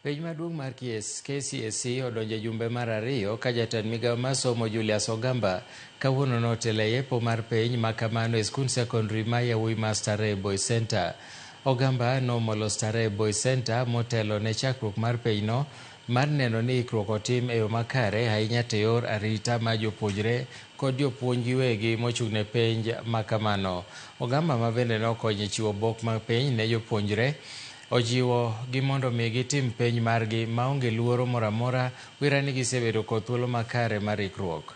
Penj maduong' mar KCSE odonjo jumbe mar ariyo ka jatend migawo mar somo Julius Ogamba kawuono notelo e yepo mar penj makamano e skund sekondari ma yawuoyi mar Starehe Boys Center. Ogamba nomolo Starehe Boys Center motelo ne chakruok mar penjno mar neno ni ikruok otim e yo makare ahinya to yor arita mar jopuonjre kod jopuonj giwegi mochung' ne penj makamano. Ogamba ma bende nokonyo chiwo bok mag penj ne jopuonjre ojiwo gi mondo mi gitim penj margi maonge luoro moro amora wira ni gisebedo kod thuolo makare mar ikruok.